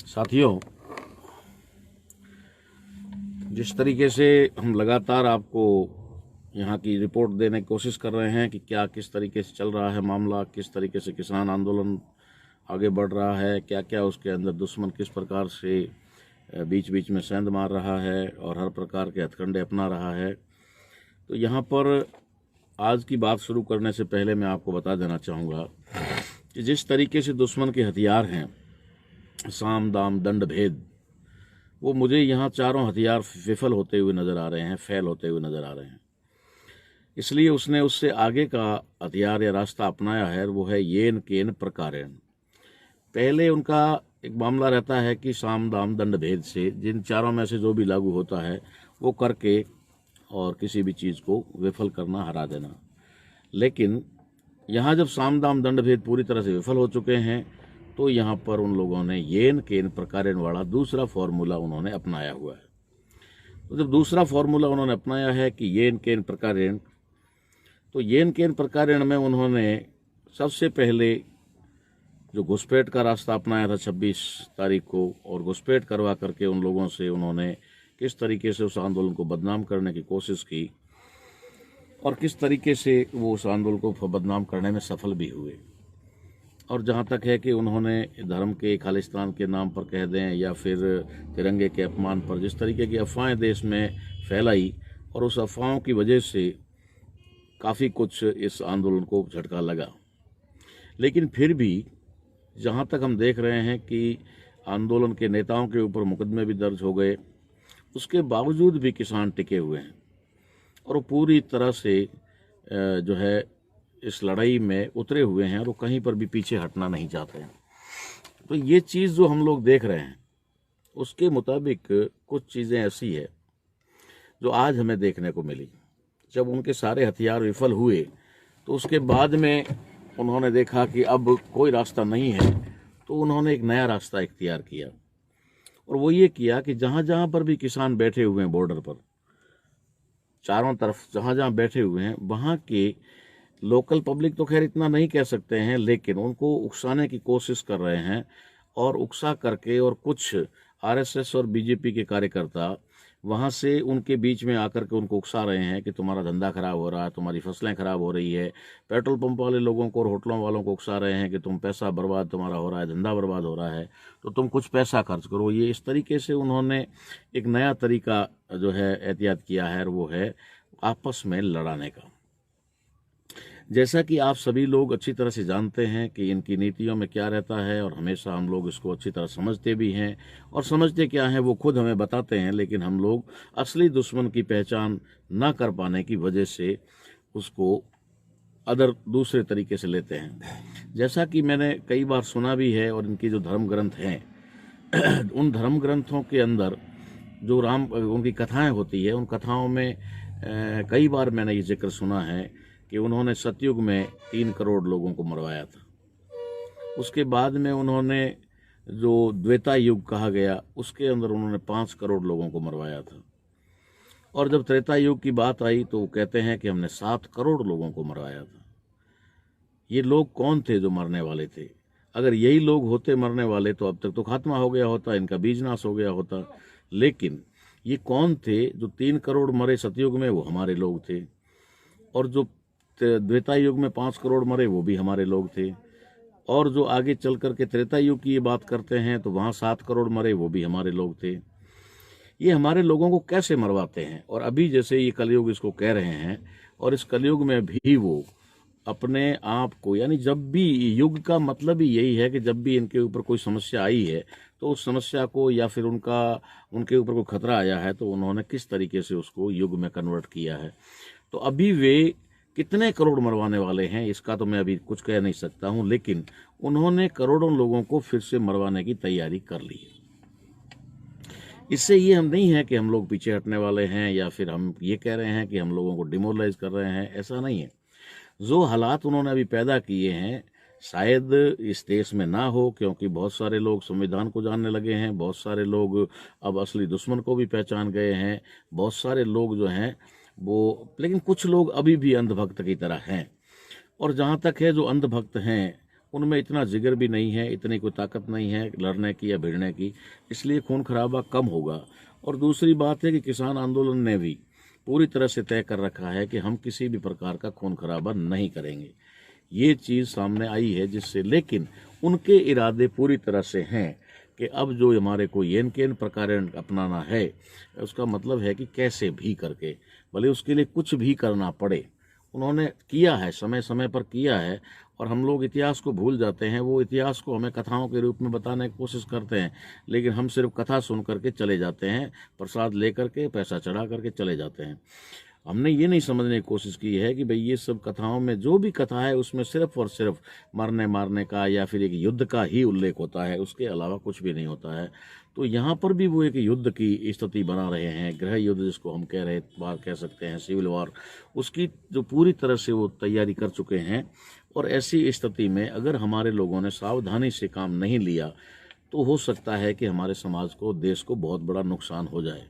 साथियों, जिस तरीके से हम लगातार आपको यहाँ की रिपोर्ट देने की कोशिश कर रहे हैं कि क्या किस तरीके से चल रहा है मामला, किस तरीके से किसान आंदोलन आगे बढ़ रहा है, क्या क्या उसके अंदर दुश्मन किस प्रकार से बीच बीच में सेंध मार रहा है और हर प्रकार के हथकंडे अपना रहा है। तो यहाँ पर आज की बात शुरू करने से पहले मैं आपको बता देना चाहूँगा कि जिस तरीके से दुश्मन के हथियार हैं, साम दाम दंड भेद, वो मुझे यहाँ चारों हथियार विफल होते हुए नज़र आ रहे हैं, फेल होते हुए नज़र आ रहे हैं। इसलिए उसने उससे आगे का हथियार या रास्ता अपनाया है, वो है येन केन प्रकारेण। पहले उनका एक मामला रहता है कि साम दाम दंड भेद से जिन चारों में से जो भी लागू होता है वो करके और किसी भी चीज़ को विफल करना, हरा देना। लेकिन यहाँ जब साम दाम दंड भेद पूरी तरह से विफल हो चुके हैं तो यहाँ पर उन लोगों ने येन केन प्रकारेण वाला दूसरा फॉर्मूला उन्होंने अपनाया हुआ है। तो जब दूसरा फॉर्मूला उन्होंने अपनाया है कि येन केन प्रकारेण, तो येन केन प्रकारेण में उन्होंने सबसे पहले जो घुसपैठ का रास्ता अपनाया था 26 तारीख को, और घुसपैठ करवा करके उन लोगों से उन्होंने किस तरीके से उस आंदोलन को बदनाम करने की कोशिश की और किस तरीके से वो उस आंदोलन को बदनाम करने में सफल भी हुए। और जहाँ तक है कि उन्होंने धर्म के खालिस्तान के नाम पर कह दें या फिर तिरंगे के अपमान पर जिस तरीके की अफवाहें देश में फैलाई, और उस अफवाहों की वजह से काफ़ी कुछ इस आंदोलन को झटका लगा। लेकिन फिर भी जहाँ तक हम देख रहे हैं कि आंदोलन के नेताओं के ऊपर मुकदमे भी दर्ज हो गए, उसके बावजूद भी किसान टिके हुए हैं और वो पूरी तरह से जो है इस लड़ाई में उतरे हुए हैं और वो कहीं पर भी पीछे हटना नहीं चाहते हैं। तो ये चीज़ जो हम लोग देख रहे हैं उसके मुताबिक कुछ चीज़ें ऐसी है जो आज हमें देखने को मिली। जब उनके सारे हथियार विफल हुए तो उसके बाद में उन्होंने देखा कि अब कोई रास्ता नहीं है, तो उन्होंने एक नया रास्ता इख्तियार किया और वो ये किया कि जहाँ जहाँ पर भी किसान बैठे हुए हैं बॉर्डर पर, चारों तरफ जहाँ जहाँ बैठे हुए हैं, वहाँ के लोकल पब्लिक तो खैर इतना नहीं कह सकते हैं, लेकिन उनको उकसाने की कोशिश कर रहे हैं और उकसा करके, और कुछ आरएसएस और बीजेपी के कार्यकर्ता वहाँ से उनके बीच में आकर के उनको उकसा रहे हैं कि तुम्हारा धंधा खराब हो रहा है, तुम्हारी फसलें खराब हो रही है। पेट्रोल पंप वाले लोगों को और होटलों वालों को उकसा रहे हैं कि तुम पैसा बर्बाद तुम्हारा हो रहा है, धंधा बर्बाद हो रहा है, तो तुम कुछ पैसा खर्च करो। ये इस तरीके से उन्होंने एक नया तरीका जो है एहतियात किया है, और वो है आपस में लड़ाने का। जैसा कि आप सभी लोग अच्छी तरह से जानते हैं कि इनकी नीतियों में क्या रहता है, और हमेशा हम लोग इसको अच्छी तरह समझते भी हैं, और समझते क्या हैं वो खुद हमें बताते हैं, लेकिन हम लोग असली दुश्मन की पहचान ना कर पाने की वजह से उसको दूसरे तरीके से लेते हैं। जैसा कि मैंने कई बार सुना भी है, और इनकी जो धर्म ग्रंथ हैं उन धर्म ग्रंथों के अंदर जो उनकी कथाएं होती है, उन कथाओं में कई बार मैंने ये जिक्र सुना है कि उन्होंने सतयुग में 3 करोड़ लोगों को मरवाया था। उसके बाद में उन्होंने जो द्वेता युग कहा गया उसके अंदर उन्होंने 5 करोड़ लोगों को मरवाया था। और जब त्रेता युग की बात आई तो वो कहते हैं कि हमने 7 करोड़ लोगों को मरवाया था। ये लोग कौन थे जो मरने वाले थे? अगर यही लोग होते मरने वाले तो अब तक तो खात्मा हो गया होता, इनका बीज नाश हो गया होता। लेकिन ये कौन थे जो 3 करोड़ मरे सतयुग में? वो हमारे लोग थे। और जो द्वेता युग में 5 करोड़ मरे वो भी हमारे लोग थे। और जो आगे चल करके त्रेता युग की ये बात करते हैं तो वहाँ 7 करोड़ मरे, वो भी हमारे लोग थे। ये हमारे लोगों को कैसे मरवाते हैं? और अभी जैसे ये कलयुग इसको कह रहे हैं, और इस कलयुग में भी वो अपने आप को, यानी जब भी युग का मतलब ही यही है कि जब भी इनके ऊपर कोई समस्या आई है तो उस समस्या को या फिर उनके ऊपर कोई खतरा आया है तो उन्होंने किस तरीके से उसको युग में कन्वर्ट किया है। तो अभी वे कितने करोड़ मरवाने वाले हैं इसका तो मैं अभी कुछ कह नहीं सकता हूं, लेकिन उन्होंने करोड़ों लोगों को फिर से मरवाने की तैयारी कर ली है। इससे ये हम नहीं है कि हम लोग पीछे हटने वाले हैं या फिर हम ये कह रहे हैं कि हम लोगों को डिमोरलाइज कर रहे हैं, ऐसा नहीं है। जो हालात उन्होंने अभी पैदा किए हैं शायद इस देश में ना हो, क्योंकि बहुत सारे लोग संविधान को जानने लगे हैं, बहुत सारे लोग अब असली दुश्मन को भी पहचान गए हैं, बहुत सारे लोग जो हैं वो, लेकिन कुछ लोग अभी भी अंधभक्त की तरह हैं। और जहाँ तक है जो अंधभक्त हैं उनमें इतना जिगर भी नहीं है, इतनी कोई ताकत नहीं है लड़ने की या भिड़ने की, इसलिए खून खराबा कम होगा। और दूसरी बात है कि किसान आंदोलन ने भी पूरी तरह से तय कर रखा है कि हम किसी भी प्रकार का खून खराबा नहीं करेंगे। ये चीज़ सामने आई है जिससे, लेकिन उनके इरादे पूरी तरह से हैं कि अब जो हमारे को येन केन प्रकार अपनाना है, उसका मतलब है कि कैसे भी करके, भले उसके लिए कुछ भी करना पड़े। उन्होंने किया है, समय समय पर किया है, और हम लोग इतिहास को भूल जाते हैं। वो इतिहास को हमें कथाओं के रूप में बताने की कोशिश करते हैं, लेकिन हम सिर्फ कथा सुन करके चले जाते हैं, प्रसाद लेकर के पैसा चढ़ा करके चले जाते हैं। हमने ये नहीं समझने की कोशिश की है कि भाई ये सब कथाओं में जो भी कथा है उसमें सिर्फ और सिर्फ मरने मारने का या फिर एक युद्ध का ही उल्लेख होता है, उसके अलावा कुछ भी नहीं होता है। तो यहाँ पर भी वो एक युद्ध की स्थिति बना रहे हैं, गृह युद्ध जिसको हम कह सकते हैं, सिविल वॉर, उसकी जो पूरी तरह से वो तैयारी कर चुके हैं। और ऐसी स्थिति में अगर हमारे लोगों ने सावधानी से काम नहीं लिया तो हो सकता है कि हमारे समाज को, देश को बहुत बड़ा नुकसान हो जाए।